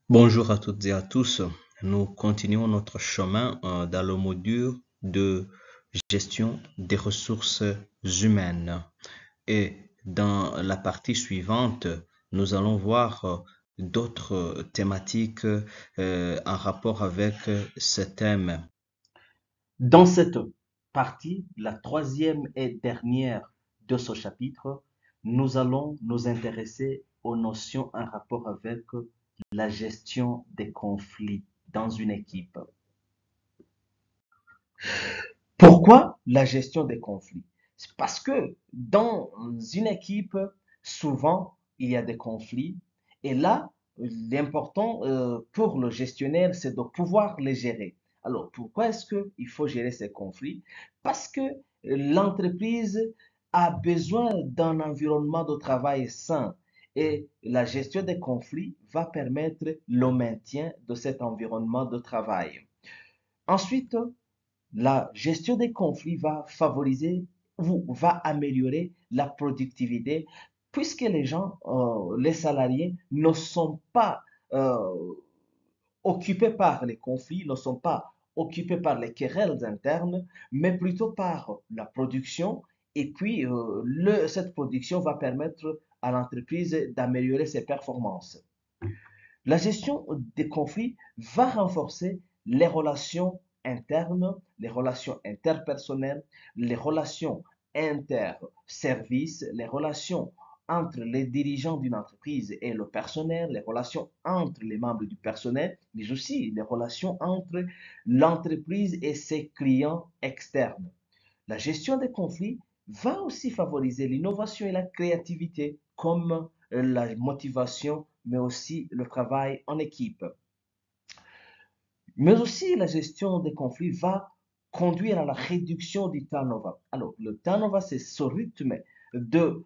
Bonjour à toutes et à tous. Nous continuons notre chemin dans le module de gestion des ressources humaines. Et dans la partie suivante, nous allons voir d'autres thématiques en rapport avec ce thème. Dans cette partie, la troisième et dernière de ce chapitre, nous allons nous intéresser aux notions en rapport avec la gestion des conflits dans une équipe. Pourquoi la gestion des conflits? C'est parce que dans une équipe, souvent, il y a des conflits et là, l'important pour le gestionnaire, c'est de pouvoir les gérer. Alors, pourquoi est-ce qu'il faut gérer ces conflits? Parce que l'entreprise a besoin d'un environnement de travail sain et la gestion des conflits va permettre le maintien de cet environnement de travail. Ensuite, la gestion des conflits va favoriser ou va améliorer la productivité puisque les gens, les salariés ne sont pas euh, occupés par les conflits, ne sont pas occupés par les querelles internes, mais plutôt par la production. Et puis, cette production va permettre à l'entreprise d'améliorer ses performances. La gestion des conflits va renforcer les relations internes, les relations interpersonnelles, les relations inter-services, les relations entre les dirigeants d'une entreprise et le personnel, les relations entre les membres du personnel, mais aussi les relations entre l'entreprise et ses clients externes. La gestion des conflits va aussi favoriser l'innovation et la créativité, comme la motivation, mais aussi le travail en équipe. Mais aussi, la gestion des conflits va conduire à la réduction du turnover. Alors, le turnover, c'est ce rythme de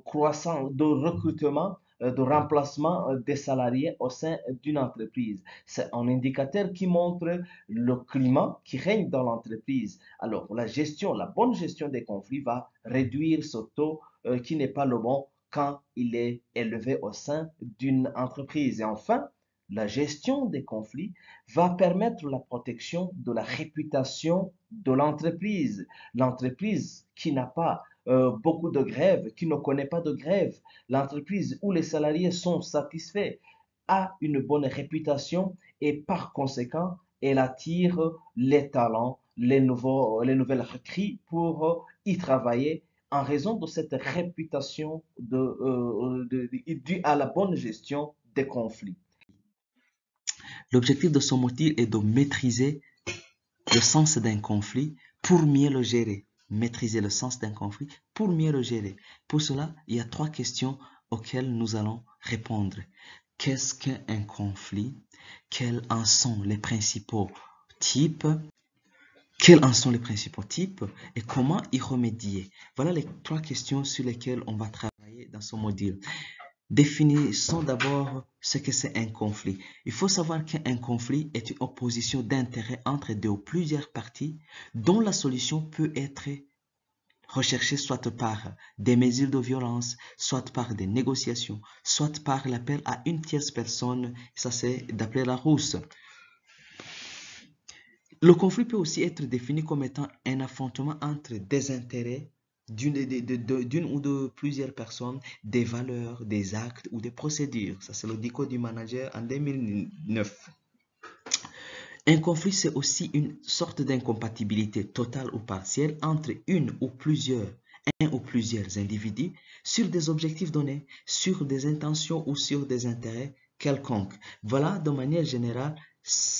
croissance, de recrutement, de remplacement des salariés au sein d'une entreprise. C'est un indicateur qui montre le climat qui règne dans l'entreprise. Alors, la bonne gestion des conflits va réduire ce taux qui n'est pas le bon quand il est élevé au sein d'une entreprise. Et enfin, la gestion des conflits va permettre la protection de la réputation de l'entreprise. L'entreprise qui n'a pas beaucoup de grèves, qui ne connaît pas de grève, l'entreprise où les salariés sont satisfaits, a une bonne réputation et par conséquent, elle attire les talents, les nouvelles recrues pour y travailler en raison de cette réputation due à la bonne gestion des conflits. L'objectif de ce module est de maîtriser le sens d'un conflit pour mieux le gérer. Maîtriser le sens d'un conflit pour mieux le gérer. Pour cela, il y a trois questions auxquelles nous allons répondre. Qu'est-ce qu'un conflit? Quels en sont les principaux types? Quels en sont les principaux types et comment y remédier? Voilà les trois questions sur lesquelles on va travailler dans ce module. Définissons d'abord ce que c'est un conflit. Il faut savoir qu'un conflit est une opposition d'intérêts entre deux ou plusieurs parties dont la solution peut être recherchée soit par des mesures de violence, soit par des négociations, soit par l'appel à une tierce personne. Ça, c'est d'appeler la rousse. Le conflit peut aussi être défini comme étant un affrontement entre des intérêts d'une ou de plusieurs personnes, des valeurs, des actes ou des procédures. Ça, c'est le DICO du manager en 2009. Un conflit, c'est aussi une sorte d'incompatibilité totale ou partielle entre un ou plusieurs individus sur des objectifs donnés, sur des intentions ou sur des intérêts quelconques. Voilà de manière générale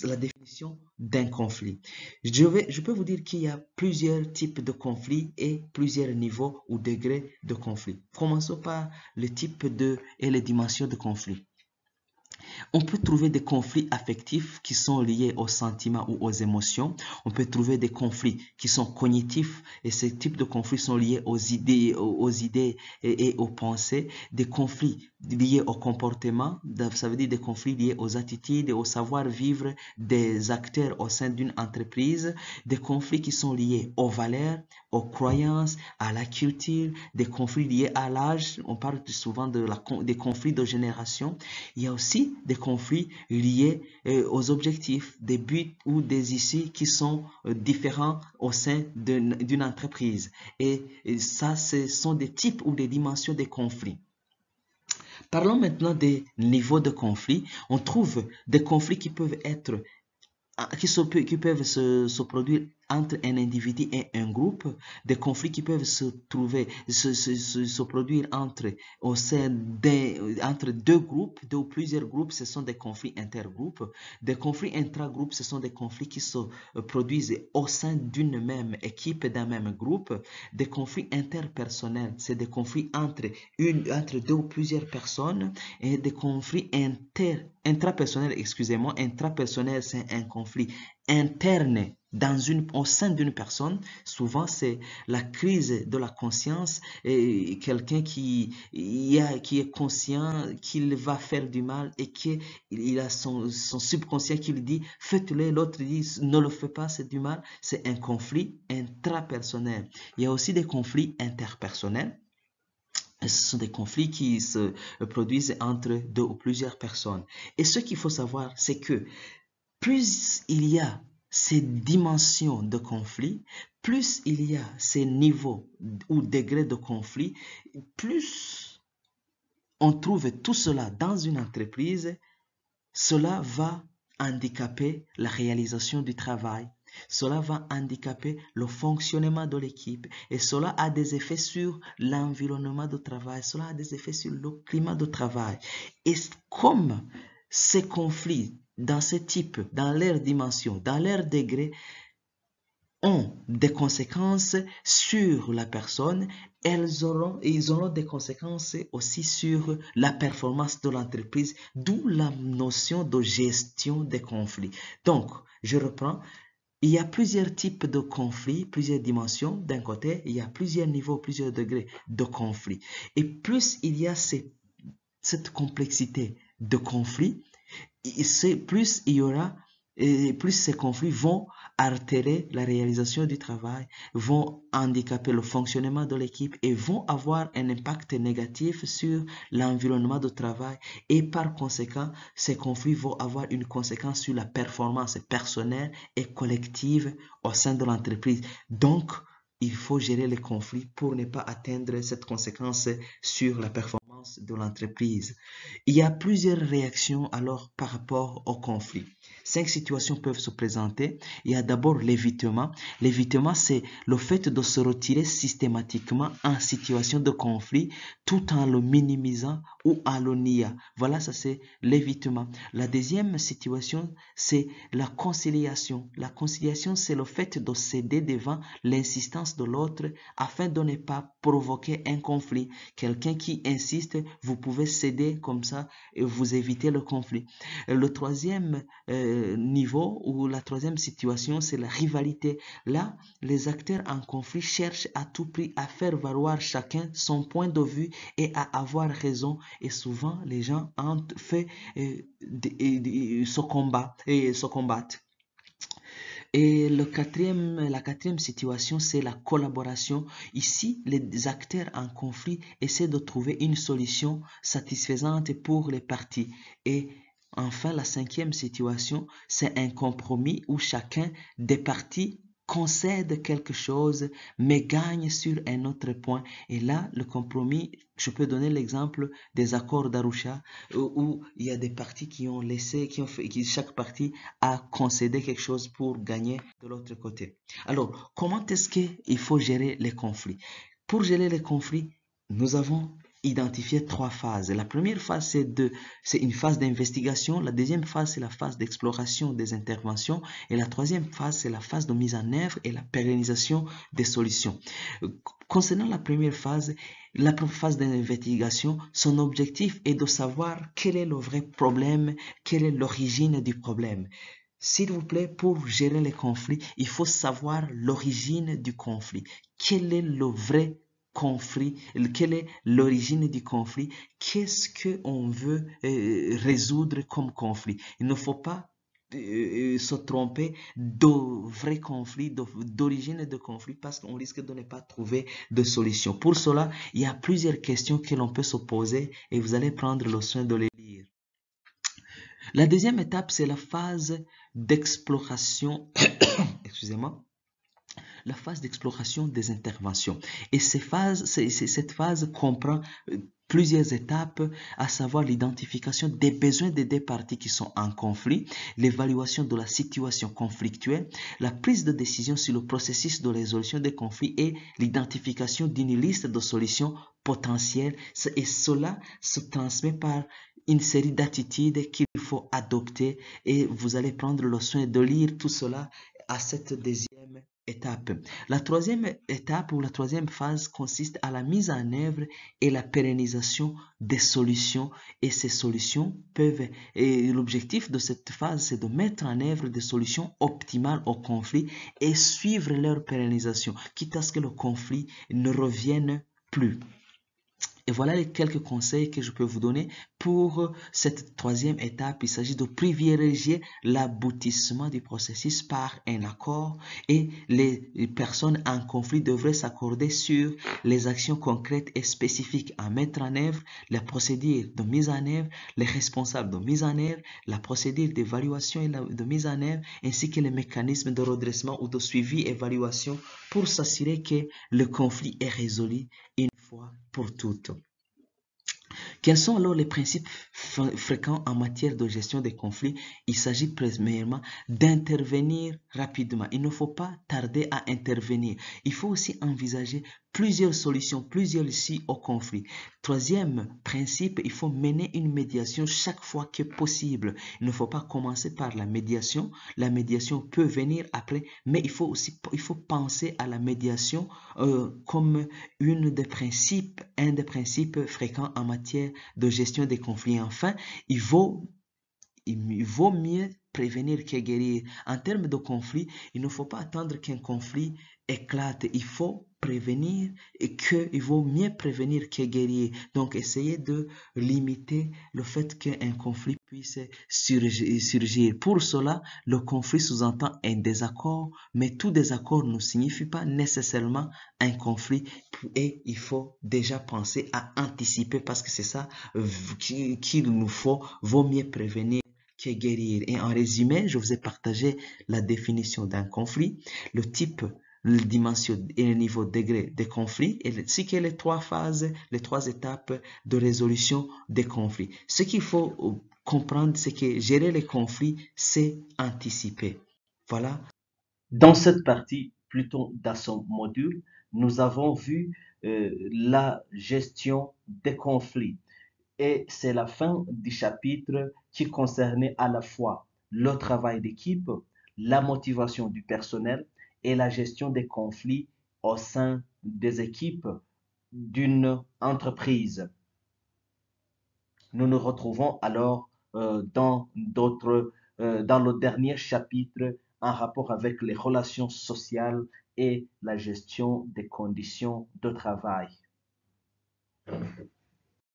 la définition d'un conflit. Je peux vous dire qu'il y a plusieurs types de conflits et plusieurs niveaux ou degrés de conflit. Commençons par le type et les dimensions de conflit. On peut trouver des conflits affectifs qui sont liés aux sentiments ou aux émotions. On peut trouver des conflits qui sont cognitifs et ces types de conflits sont liés aux idées et aux pensées. Des conflits liés au comportement, ça veut dire des conflits liés aux attitudes et au savoir-vivre des acteurs au sein d'une entreprise. Des conflits qui sont liés aux valeurs, aux croyances, à la culture. Des conflits liés à l'âge. On parle souvent des conflits de génération. Il y a aussi des conflits liés aux objectifs, des buts ou des issues qui sont différents au sein d'une entreprise. Et ça, ce sont des types ou des dimensions des conflits. Parlons maintenant des niveaux de conflit. On trouve des conflits qui peuvent être qui peuvent se produire entre un individu et un groupe, des conflits qui peuvent se produire au sein entre deux groupes, deux ou plusieurs groupes, ce sont des conflits intergroupes. Des conflits intragroupes, ce sont des conflits qui se produisent au sein d'une même équipe, d'un même groupe. Des conflits interpersonnels, c'est des conflits entre deux ou plusieurs personnes. Et des conflits intrapersonnels, intrapersonnel, c'est un conflit interne au sein d'une personne. Souvent, c'est la crise de la conscience et quelqu'un qui est conscient qu'il va faire du mal et qu'il a son subconscient qui lui dit faites-le, l'autre dit ne le fais pas, c'est du mal. C'est un conflit intrapersonnel. Il y a aussi des conflits interpersonnels. Ce sont des conflits qui se produisent entre deux ou plusieurs personnes. Et ce qu'il faut savoir, c'est que plus il y a ces dimensions de conflit, plus il y a ces niveaux ou degrés de conflit, plus on trouve tout cela dans une entreprise, cela va handicaper la réalisation du travail. Cela va handicaper le fonctionnement de l'équipe et cela a des effets sur l'environnement de travail, cela a des effets sur le climat de travail. Et comme ces conflits dans ce type, dans leur dimension, dans leur degré, ont des conséquences sur la personne, ils auront des conséquences aussi sur la performance de l'entreprise, d'où la notion de gestion des conflits. Donc, je reprends. Il y a plusieurs types de conflits, plusieurs dimensions. D'un côté, il y a plusieurs niveaux, plusieurs degrés de conflits. Et plus il y a cette complexité de conflits, plus il y aura, plus ces conflits vont altérer la réalisation du travail, vont handicaper le fonctionnement de l'équipe et vont avoir un impact négatif sur l'environnement de travail. Et par conséquent, ces conflits vont avoir une conséquence sur la performance personnelle et collective au sein de l'entreprise. Donc, il faut gérer les conflits pour ne pas atteindre cette conséquence sur la performance de l'entreprise. Il y a plusieurs réactions alors par rapport au conflit. 5 situations peuvent se présenter. Il y a d'abord l'évitement. L'évitement, c'est le fait de se retirer systématiquement en situation de conflit tout en le minimisant ou en le niant. Voilà, ça c'est l'évitement. La deuxième situation, c'est la conciliation. La conciliation, c'est le fait de céder devant l'insistance de l'autre afin de ne pas provoquer un conflit. Quelqu'un qui insiste, vous pouvez céder comme ça et vous évitez le conflit. Le troisième niveau ou la troisième situation, c'est la rivalité. Là, les acteurs en conflit cherchent à tout prix à faire valoir chacun son point de vue et à avoir raison. Et souvent, les gens se combattent. Et la quatrième situation, c'est la collaboration. Ici, les acteurs en conflit essaient de trouver une solution satisfaisante pour les parties. Et enfin, la cinquième situation, c'est un compromis où chacun des parties concède quelque chose, mais gagne sur un autre point. Et là, le compromis, je peux donner l'exemple des accords d'Arusha, où il y a des parties qui ont laissé, chaque partie a concédé quelque chose pour gagner de l'autre côté. Alors, comment est-ce qu'il faut gérer les conflits? Pour gérer les conflits, nous avons identifié 3 phases. La première phase, c'est une phase d'investigation. La deuxième phase, c'est la phase d'exploration des interventions. Et la troisième phase, c'est la phase de mise en œuvre et la pérennisation des solutions. Concernant la première phase d'investigation, son objectif est de savoir quel est le vrai problème, quelle est l'origine du problème. S'il vous plaît, pour gérer les conflits, il faut savoir l'origine du conflit. Quel est le vrai conflit, quelle est l'origine du conflit, qu'est-ce qu'on veut résoudre comme conflit. Il ne faut pas se tromper de vrai conflit, d'origine de conflit, parce qu'on risque de ne pas trouver de solution. Pour cela, il y a plusieurs questions que l'on peut se poser et vous allez prendre le soin de les lire. La deuxième étape, c'est la phase d'exploration, excusez-moi, la phase d'exploration des interventions. Et cette phase comprend plusieurs étapes, à savoir l'identification des besoins des deux parties qui sont en conflit, l'évaluation de la situation conflictuelle, la prise de décision sur le processus de résolution des conflits et l'identification d'une liste de solutions potentielles. Et cela se transmet par une série d'attitudes qu'il faut adopter et vous allez prendre le soin de lire tout cela à cette deuxième étape. La troisième étape ou la troisième phase consiste à la mise en œuvre et la pérennisation des solutions. Et ces solutions peuvent, et l'objectif de cette phase, c'est de mettre en œuvre des solutions optimales au conflit et suivre leur pérennisation, quitte à ce que le conflit ne revienne plus. Et voilà les quelques conseils que je peux vous donner pour cette troisième étape. Il s'agit de privilégier l'aboutissement du processus par un accord et les personnes en conflit devraient s'accorder sur les actions concrètes et spécifiques à mettre en œuvre, les procédures de mise en œuvre, les responsables de mise en œuvre, la procédure d'évaluation et de mise en œuvre, ainsi que les mécanismes de redressement ou de suivi et évaluation pour s'assurer que le conflit est résolu une fois pour toutes. Quels sont alors les principes fréquents en matière de gestion des conflits? Il s'agit premièrement d'intervenir rapidement. Il ne faut pas tarder à intervenir. Il faut aussi envisager plusieurs solutions, plusieurs issues au conflit. Troisième principe, il faut mener une médiation chaque fois que possible. Il ne faut pas commencer par la médiation. La médiation peut venir après, mais il faut penser à la médiation comme un des principes fréquents en matière de gestion des conflits. Enfin, il vaut mieux prévenir que guérir. En termes de conflit, il ne faut pas attendre qu'un conflit éclate. Il faut prévenir et il vaut mieux prévenir que guérir. Donc, essayez de limiter le fait qu'un conflit puisse surgir. Pour cela, le conflit sous-entend un désaccord, mais tout désaccord ne signifie pas nécessairement un conflit et il faut déjà penser à anticiper parce que c'est ça qu'il nous faut. Vaut mieux prévenir que guérir. Et en résumé, je vous ai partagé la définition d'un conflit, le type, la dimension et le niveau degré des conflits, et ce qui est les trois phases, les trois étapes de résolution des conflits. Ce qu'il faut comprendre, c'est que gérer les conflits, c'est anticiper. Voilà. Dans cette partie, plutôt dans son module, nous avons vu la gestion des conflits. Et c'est la fin du chapitre qui concernait à la fois le travail d'équipe, la motivation du personnel et la gestion des conflits au sein des équipes d'une entreprise. Nous nous retrouvons alors dans le dernier chapitre en rapport avec les relations sociales et la gestion des conditions de travail.